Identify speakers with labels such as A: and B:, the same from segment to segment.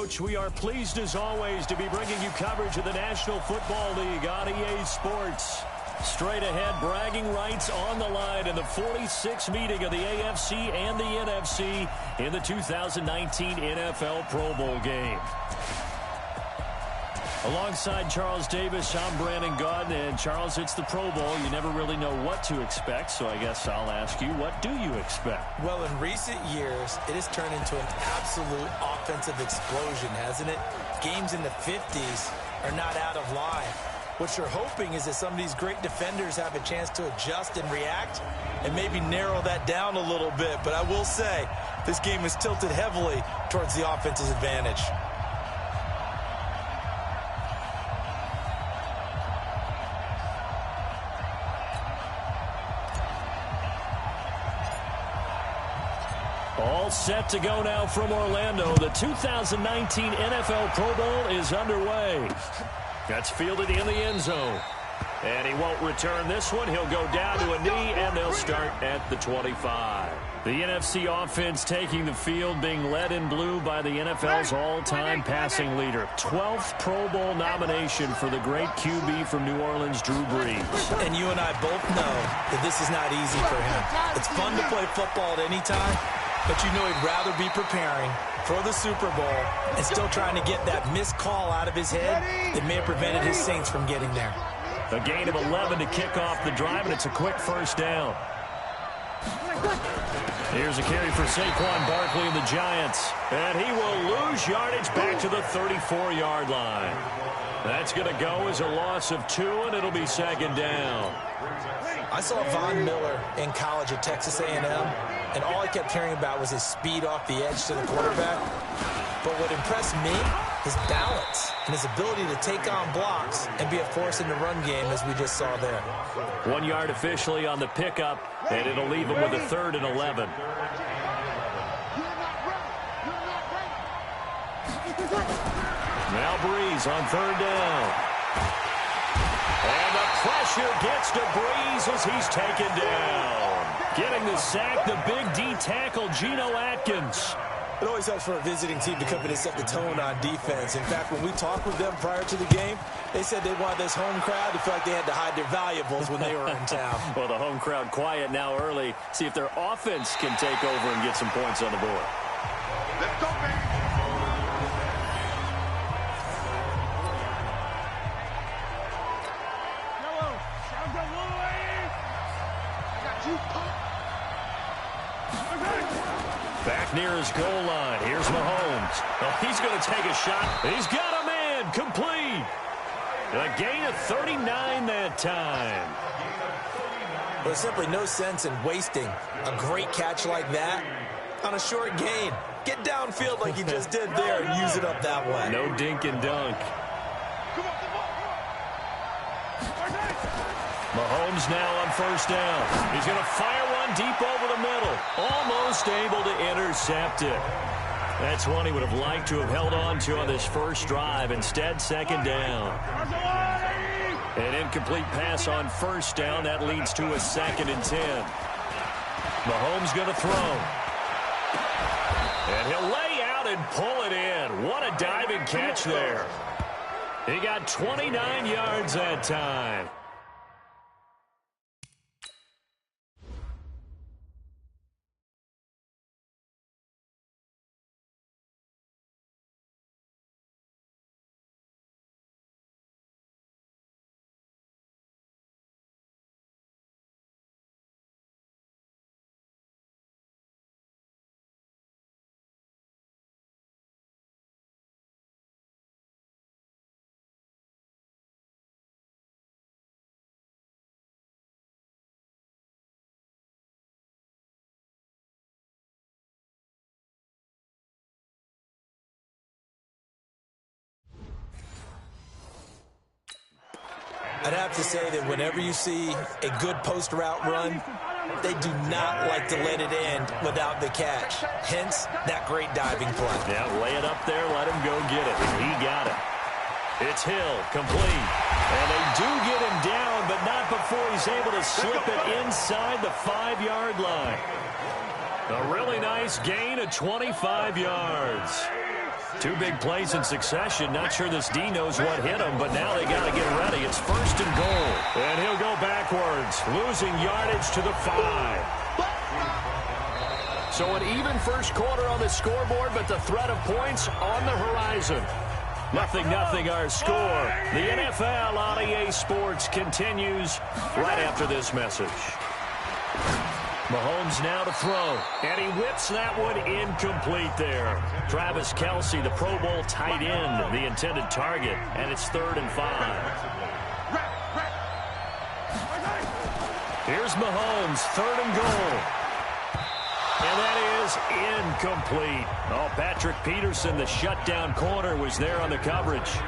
A: Coach. We are pleased, as always, to be bringing you coverage of the National Football League on EA Sports. Straight ahead, bragging rights on the line in the 46th meeting of the AFC and the NFC in the 2019 NFL Pro Bowl game. Alongside Charles Davis, I'm Brandon Gaudin, and Charles, it's the Pro Bowl. You never really know what to expect, so I guess I'll ask you, what do you expect?
B: Well, in recent years, it has turned into an absolute offensive explosion, hasn't it? Games in the 50s are not out of line. What you're hoping is that some of these great defenders have a chance to adjust and react and maybe narrow that down a little bit. But I will say, this game is tilted heavily towards the offense's advantage.
A: All set to go now from Orlando. The 2019 NFL Pro Bowl is underway. That's fielded in the end zone. And he won't return this one. He'll go down to a knee, and they'll start at the 25. The NFC offense taking the field, being led in blue by the NFL's all-time passing leader. 12th Pro Bowl nomination for the great QB from New Orleans, Drew Brees.
B: And you and I both know that this is not easy for him. It's fun to play football at any time, but you know he'd rather be preparing for the Super Bowl and still trying to get that missed call out of his head that may have prevented his Saints from getting there.
A: A gain of 11 to kick off the drive, and it's a quick first down. Here's a carry for Saquon Barkley and the Giants. And he will lose yardage back to the 34-yard line. That's going to go as a loss of 2, and it'll be second down.
B: I saw Von Miller in college at Texas A&M, and all I kept hearing about was his speed off the edge to the quarterback. But what impressed me, his balance and his ability to take on blocks and be a force in the run game, as we just saw there.
A: 1 yard officially on the pickup, and it'll leave him with a 3rd and 11. Now Brees on 3rd down. And the pressure gets to Brees as he's taken down. Getting the sack, the big D tackle, Geno Atkins.
B: It always helps for a visiting team to come in and set the tone on defense. In fact, when we talked with them prior to the game, they said they wanted this home crowd to feel like they had to hide their valuables when they were in town.
A: Well, the home crowd quiet now early. See if their offense can take over and get some points on the board.
C: Let's go, baby.
A: Back near his goal line. Here's Mahomes. Oh, he's going to take a shot. He's got a man. Complete. A gain of 39 that time.
B: Well, there's simply no sense in wasting a great catch like that on a short gain. Get downfield like you just did there and use it up that way.
A: No dink and dunk. Mahomes now on 1st down. He's going to fire one deep over the middle. Almost able to intercept it. That's one he would have liked to have held on to on this first drive. Instead, 2nd down. An incomplete pass on 1st down. That leads to a 2nd and 10. Mahomes going to throw. And he'll lay out and pull it in. What a diving catch there. He got 29 yards that time.
B: I'd have to say that whenever you see a good post route run, they do not like to let it end without the catch. Hence, that great diving play.
A: Yeah, lay it up there, let him go get it. And he got it. It's Hill, complete. And they do get him down, but not before he's able to slip it inside the 5-yard line. A really nice gain of 25 yards. Two big plays in succession. Not sure this D knows what hit him, but now they got to get ready. It's 1st and goal. And he'll go backwards, losing yardage to the 5. So an even first quarter on the scoreboard, but the threat of points on the horizon. 0-0 our score. The NFL on EA Sports continues right after this message. Mahomes now to throw, and he whips that one incomplete there. Travis Kelce, the Pro Bowl tight end, the intended target, and it's 3rd and 5. Here's Mahomes, 3rd and goal. And that is incomplete. Oh, Patrick Peterson, the shutdown corner, was there on the coverage.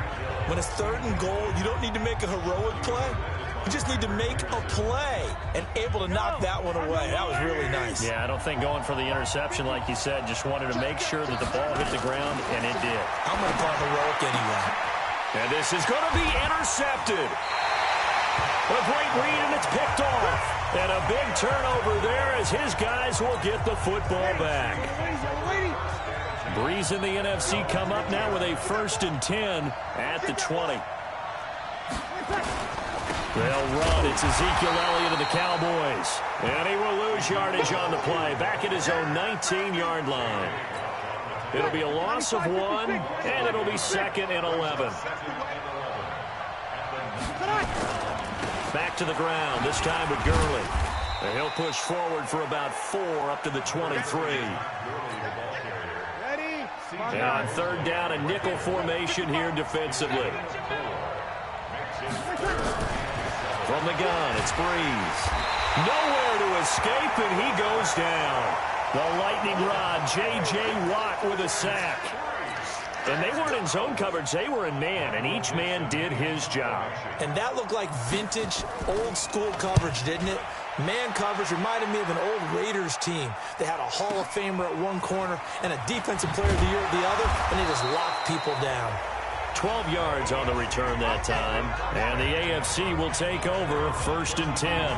B: When it's 3rd and goal, you don't need to make a heroic play. You just need to make a play and able to knock that one away. That was really nice.
A: Yeah, I don't think going for the interception, like you said, just wanted to make sure that the ball hit the ground, and it did.
B: I'm going to call it heroic anyway.
A: And this is going to be intercepted. A great read, and it's picked off. And a big turnover there as his guys will get the football back. Breeze and the NFC come up now with a 1st and 10 at the 20. They'll run. It's Ezekiel Elliott of the Cowboys. And he will lose yardage on the play. Back at his own 19-yard line. It'll be a loss of 1, and it'll be 2nd and 11. Back to the ground, this time with Gurley. And he'll push forward for about 4 up to the 23. And on 3rd down, a nickel formation here defensively. From the gun, it's Breeze. Nowhere to escape, and he goes down. The lightning rod, J.J. Watt with a sack. And they weren't in zone coverage, they were in man, and each man did his job.
B: And that looked like vintage, old-school coverage, didn't it? Man coverage reminded me of an old Raiders team. They had a Hall of Famer at one corner and a Defensive Player of the Year at the other, and they just locked people down.
A: 12 yards on the return that time, and the AFC will take over 1st and 10.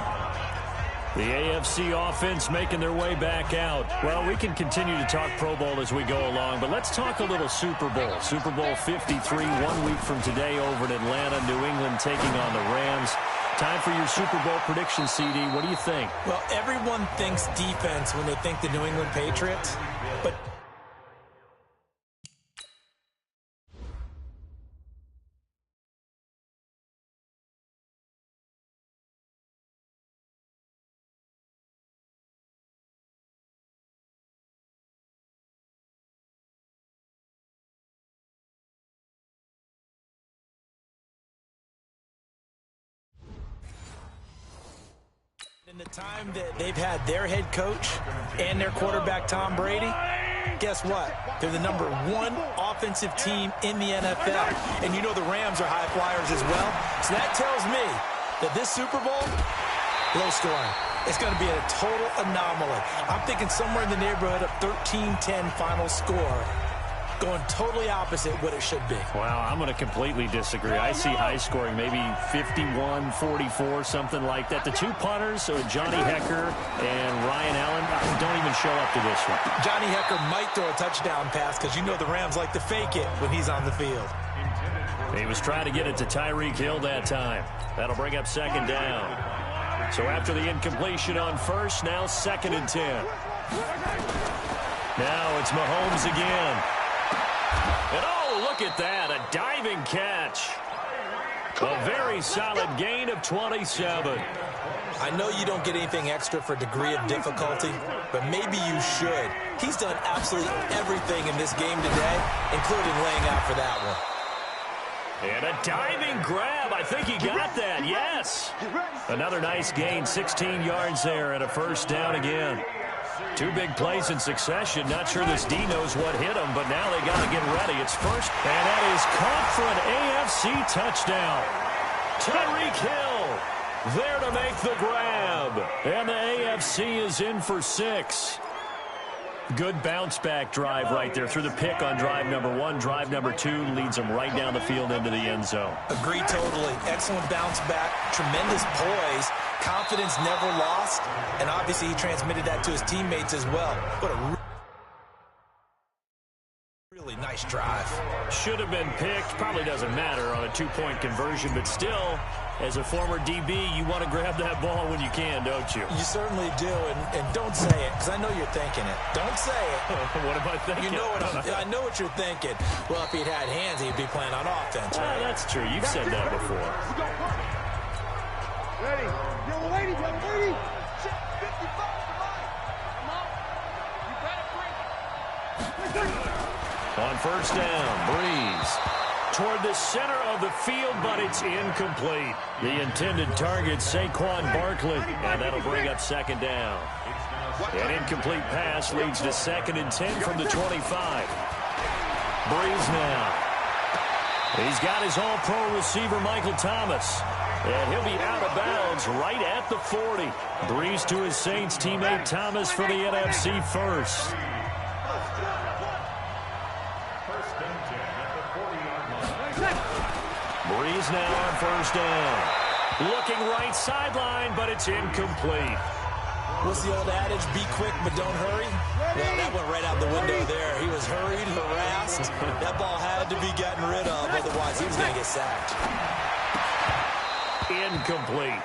A: The AFC offense making their way back out. Well, we can continue to talk Pro Bowl as we go along, but let's talk a little Super Bowl. Super Bowl 53, 1 week from today over in Atlanta. New England taking on the Rams. Time for your Super Bowl prediction, CD. What do you think?
B: Well, everyone thinks defense when they think the New England Patriots, but in the time that they've had their head coach and their quarterback, Tom Brady, guess what? They're the #1 offensive team in the NFL. And you know the Rams are high flyers as well. So that tells me that this Super Bowl, low scoring. It's going to be a total anomaly. I'm thinking somewhere in the neighborhood of 13-10 final score. Going totally opposite what it should be.
A: Wow, I'm going to completely disagree. I see high scoring, maybe 51-44, something like that. The two punters, so Johnny Hecker and Ryan Allen, don't even show up to this one.
B: Johnny Hecker might throw a touchdown pass because you know the Rams like to fake it when he's on the field.
A: He was trying to get it to Tyreek Hill that time. That'll bring up 2nd down. So after the incompletion on 1st, now 2nd and 10. Now it's Mahomes again. And oh, look at that, a diving catch. A very solid gain of 27.
B: I know you don't get anything extra for degree of difficulty, but maybe you should. He's done absolutely everything in this game today, including laying out for that one.
A: And a diving grab. I think he got that, yes. Another nice gain, 16 yards there and a 1st down again. Two big plays in succession. Not sure this D knows what hit him, but now they got to get ready. It's 1st, and that is caught for an AFC touchdown. Tyreek Hill there to make the grab, and the AFC is in for 6. Good bounce-back drive right there through the pick on drive #1. Drive #2 leads them right down the field into the end zone.
B: Agree totally. Excellent bounce back. Tremendous poise. Confidence never lost. And obviously he transmitted that to his teammates as well. What a really nice first drive.
A: Should have been picked. Probably doesn't matter on a two-point conversion, but still, as a former DB, you want to grab that ball when you can, don't you?
B: You certainly do, and don't say it, because I know you're thinking it. Don't say it.
A: What am I thinking?
B: You know I know what you're thinking. Well, if he'd had hands, he'd be playing on offense, right?
A: That's true. You've said that before.
C: Ready. Young lady, young lady. 55, come on. You better bring.
A: On first down, Breeze toward the center of the field, but it's incomplete. The intended target, Saquon Barkley, and that'll bring up second down. An incomplete pass leads to 2nd and 10 from the 25. Breeze now. He's got his all-pro receiver, Michael Thomas. And he'll be out of bounds right at the 40. Breeze to his Saints teammate Thomas for the NFC first. Breeze now on first down. Looking right sideline, but it's incomplete.
B: What's the old adage? Be quick, but don't hurry? Well, that went right out the window there. He was hurried, harassed. That ball had to be gotten rid of, otherwise he was going to get sacked.
A: Incomplete.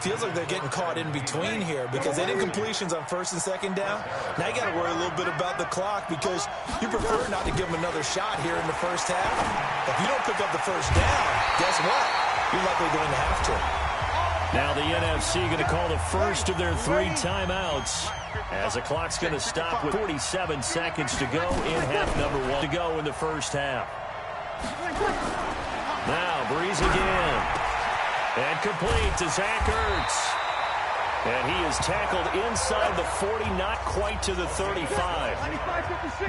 B: Feels like they're getting caught in between here because they did incompletions on 1st and 2nd down. Now you got to worry a little bit about the clock because you prefer not to give them another shot here in the first half. If you don't pick up the first down, guess what? You're likely going to have to.
A: Now the NFC going to call the first of their 3 timeouts as the clock's going to stop with 47 seconds to go in half number 1 to go in the first half. Now Breeze again. And complete to Zach Ertz. And he is tackled inside the 40, not quite to the 35.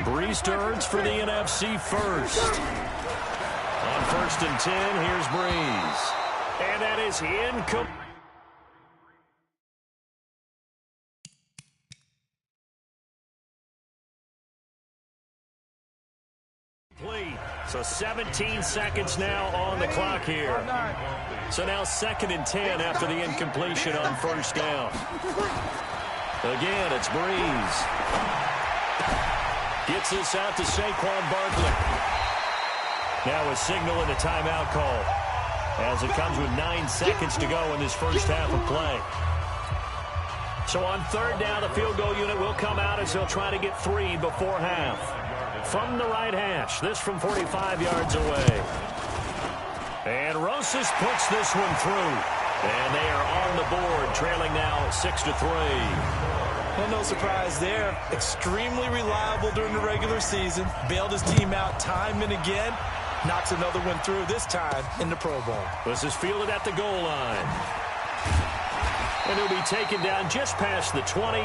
A: Breeze to Ertz for the NFC first. On 1st and 10, here's Breeze. And that is incomplete. So 17 seconds now on the clock here. So now 2nd and 10 after the incompletion on first down. Again, it's Breeze. Gets this out to Saquon Barkley. Now a signal and a timeout call as it comes with 9 seconds to go in this first half of play. So on 3rd down, the field goal unit will come out as they'll try to get 3 before half. From the right hash, this from 45 yards away. And Rosas puts this one through. And they are on the board, trailing now 6-3.
B: Well, no surprise there. Extremely reliable during the regular season. Bailed his team out time and again. Knocks another one through, this time in the Pro Bowl.
A: This is fielded at the goal line. And he'll be taken down just past the 20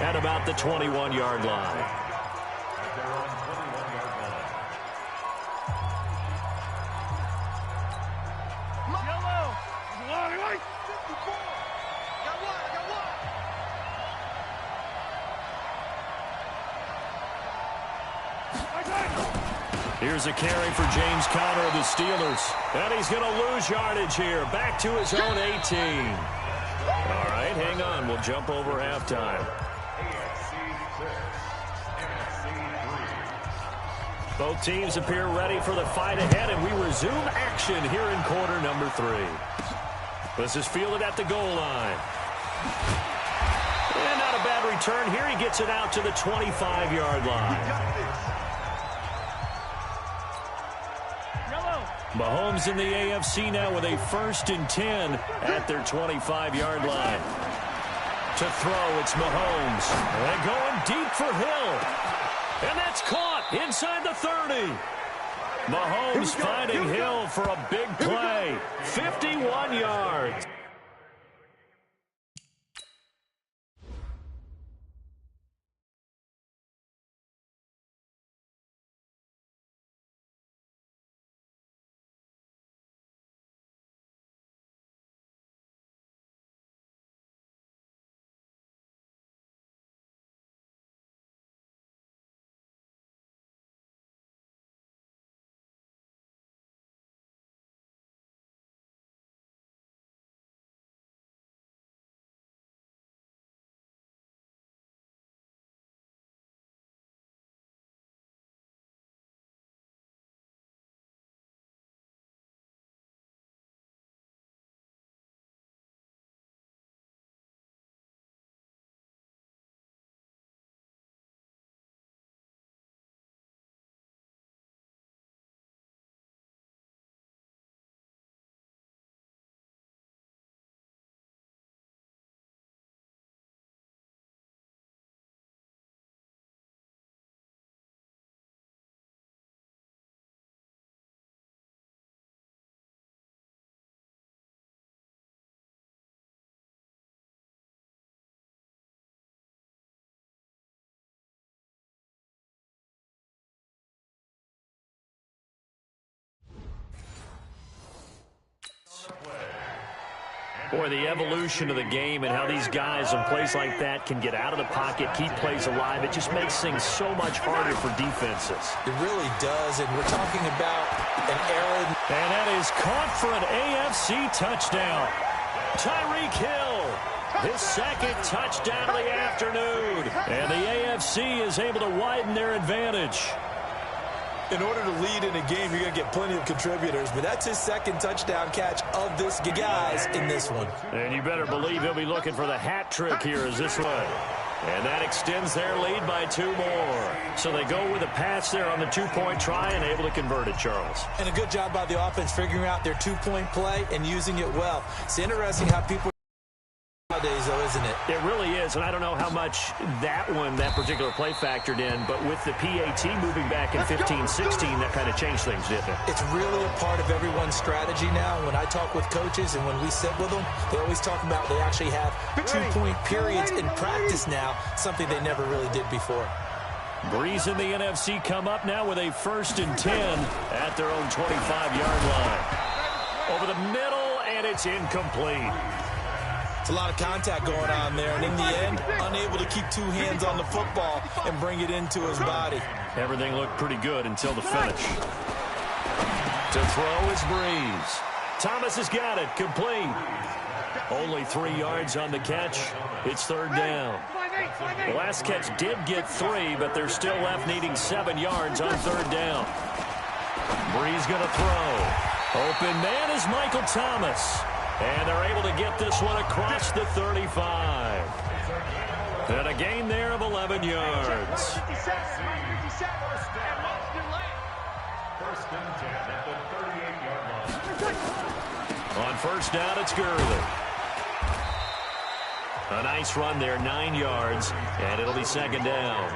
A: at about the 21-yard line. Here's a carry for James Conner of the Steelers. And he's going to lose yardage here. Back to his own 18. All right, hang on. We'll jump over halftime. Both teams appear ready for the fight ahead, and we resume action here in quarter number 3. This is fielded at the goal line. And not a bad return here. He gets it out to the 25-yard line. Mahomes in the AFC now with a 1st and 10 at their 25-yard line. To throw, it's Mahomes. And going deep for Hill. And that's caught inside the 30. Mahomes finding Hill for a big play. 51 yards. Boy, the evolution of the game and how these guys in plays like that can get out of the pocket, keep plays alive, it just makes things so much harder for defenses.
B: It really does, and we're talking about an era.
A: And that is caught for an AFC touchdown. Tyreek Hill, his second touchdown of the afternoon. And the AFC is able to widen their advantage.
B: In order to lead in a game, you're going to get plenty of contributors, but that's his second touchdown catch of this guys in this one.
A: And you better believe he'll be looking for the hat trick here as this one. And that extends their lead by 2 more. So they go with a pass there on the 2-point try and able to convert it, Charles.
B: And a good job by the offense figuring out their 2-point play and using it well. It's interesting how people nowadays, though, isn't it?
A: It really is, and I don't know how much that particular play factored in, but with the PAT moving back in 15-16, that kind of changed things, didn't it?
B: It's really a part of everyone's strategy now. When I talk with coaches and when we sit with them, they always talk about they actually have 2-point periods in practice now, something they never really did before.
A: Breeze and the NFC come up now with a 1st and 10 at their own 25-yard line. Over the middle, and it's incomplete.
B: It's a lot of contact going on there, and in the end, unable to keep 2 hands on the football and bring it into his body.
A: Everything looked pretty good until the finish. To throw is Breeze. Thomas has got it, complete. Only 3 yards on the catch. It's 3rd down. The last catch did get 3, but they're still left needing 7 yards on 3rd down. Breeze going to throw. Open man is Michael Thomas. And they're able to get this one across the 35. And a gain there of 11 yards. On 1st down, it's Gurley. A nice run there, 9 yards, and it'll be 2nd down.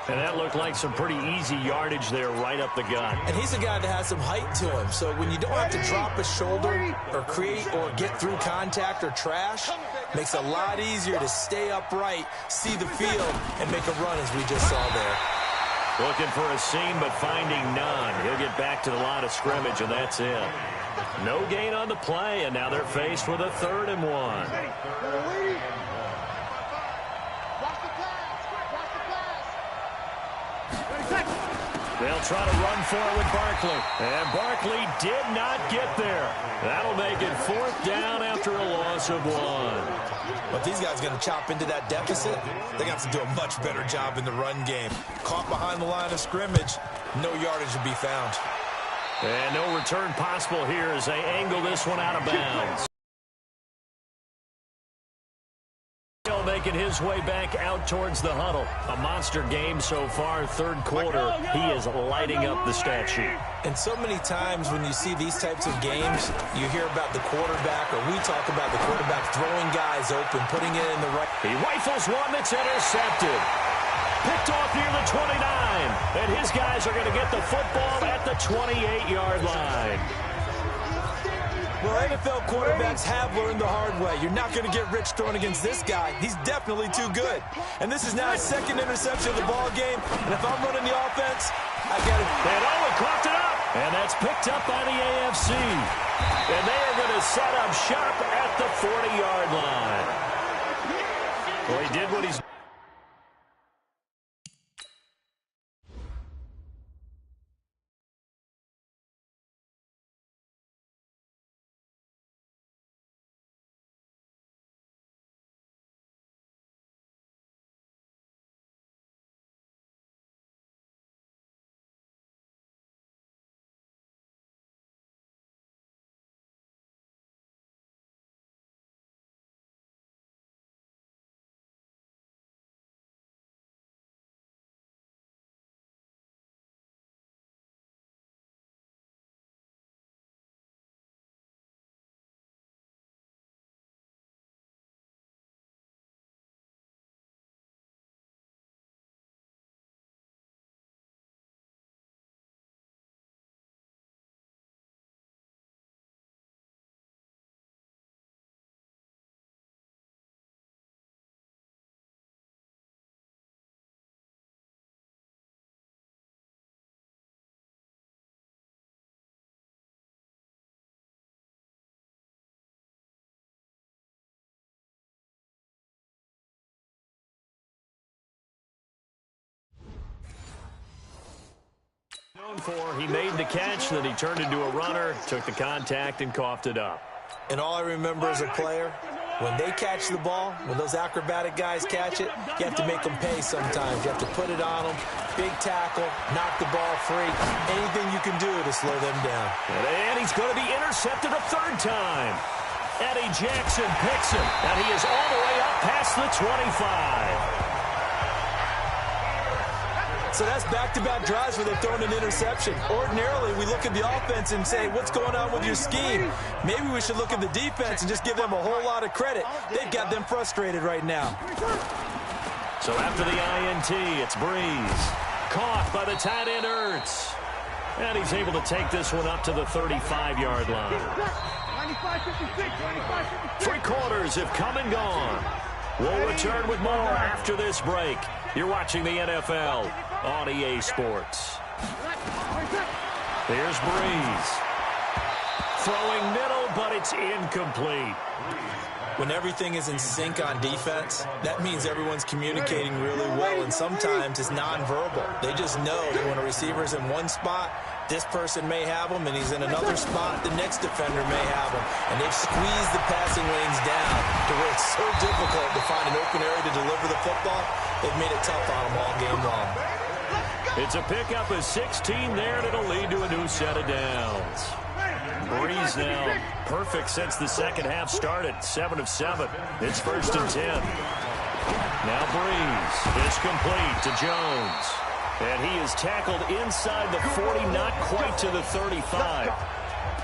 A: And that looked like some pretty easy yardage there right up the gut.
B: And he's a guy that has some height to him, so when you don't have to drop a shoulder or create or get through contact or trash, makes it a lot easier to stay upright, see the field, and make a run as we just saw there.
A: Looking for a seam, but finding none. He'll get back to the line of scrimmage, and that's it. No gain on the play, and now they're faced with a 3rd and 1. They'll try to run for it with Barkley. And Barkley did not get there. That'll make it 4th down after a loss of 1.
B: But these guys are going to chop into that deficit. They got to do a much better job in the run game. Caught behind the line of scrimmage, no yardage to be found.
A: And no return possible here as they angle this one out of bounds. Making his way back out towards the huddle. A monster game so far, 3rd quarter. He is lighting up the stat sheet.
B: And so many times when you see these types of games, you hear about the quarterback, or we talk about the quarterback throwing guys open, putting it in the right.
A: He rifles one that's intercepted. Picked off near the 29. And his guys are going to get the football at the 28-yard line.
B: Well, NFL quarterbacks have learned the hard way. You're not going to get rich throwing against this guy. He's definitely too good. And this is now his 2nd interception of the ball game. And if I'm running the offense, I got to.
A: And he clocked it up. And that's picked up by the AFC. And they are going to set up shop at the 40-yard line. Well, he did what he's He made the catch, then he turned into a runner, took the contact, and coughed it up.
B: And all I remember as a player, when they catch the ball, when those acrobatic guys catch it, you have to make them pay sometimes. You have to put it on them, big tackle, knock the ball free, anything you can do to slow them down.
A: And he's going to be intercepted a third time. Eddie Jackson picks him, and he is all the way up past the 25.
B: So that's back-to-back drives where they've thrown an interception. Ordinarily, we look at the offense and say, what's going on with your scheme? Maybe we should look at the defense and just give them a whole lot of credit. They've got them frustrated right now.
A: So after the INT, it's Breeze. Caught by the tight end Ertz. And he's able to take this one up to the 35-yard line. 3 quarters have come and gone. We'll return with more after this break. You're watching the NFL on EA Sports. Here's Breeze. Throwing middle, but it's incomplete.
B: When everything is in sync on defense, that means everyone's communicating really well, and sometimes it's nonverbal. They just know that when a receiver's in one spot, this person may have him, and he's in another spot, the next defender may have him. And they've squeezed the passing lanes down to where it's so difficult to find an open area to deliver the football. They've made it tough on them all game long.
A: It's a pickup of 16 there, and it'll lead to a new set of downs. Breeze now perfect since the second half started. 7 of 7. It's 1st and 10. Now Breeze is complete to Jones. And he is tackled inside the 40, not quite to the 35.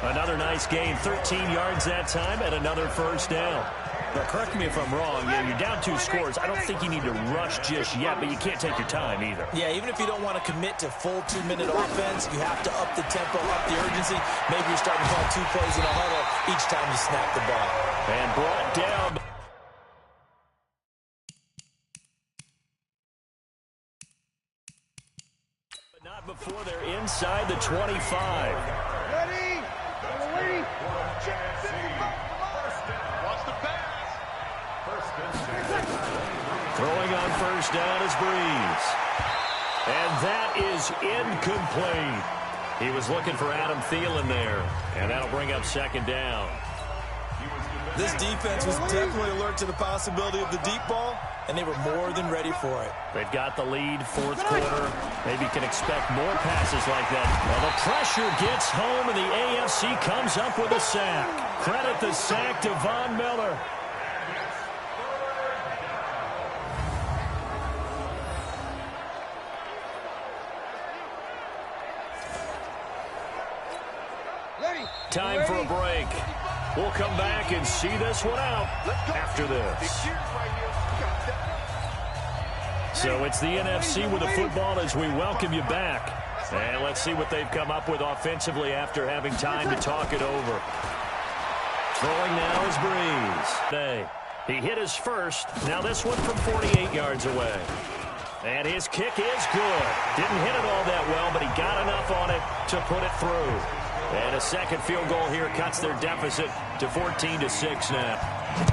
A: Another nice gain, 13 yards that time, and another first down. But correct me if I'm wrong, you're down 2 scores. I don't think you need to rush just yet, but you can't take your time either.
B: Yeah, even if you don't want to commit to full 2-minute offense, you have to up the tempo, up the urgency. Maybe you're starting to call 2 plays in a huddle each time you snap the ball.
A: And brought down. But not before they're inside the 25.
C: Ready? Ready?
A: Throwing on first down is Breeze. And that is incomplete. He was looking for Adam Thielen there. And that'll bring up second down.
B: This defense was definitely alert to the possibility of the deep ball, and they were more than ready for it.
A: They've got the lead, 4th quarter. Maybe you can expect more passes like that. Well, the pressure gets home, and the AFC comes up with a sack. Credit the sack to Von Miller. Time for a break. We'll come back and see this one out after this. So it's the NFC with the football as we welcome you back. And let's see what they've come up with offensively after having time to talk it over. Throwing now is Breeze. He hit his first. Now this one from 48 yards away. And his kick is good. Didn't hit it all that well, but he got enough on it to put it through. And a second field goal here cuts their deficit to 14-6 now.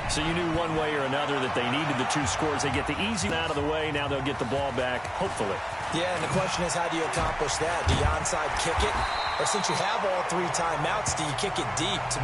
A: So you knew one way or another that they needed the 2 scores. They get the easy out of the way. Now they'll get the ball back, hopefully.
B: Yeah, and the question is, how do you accomplish that? Do you onside kick it? Or since you have all 3 timeouts, do you kick it deep to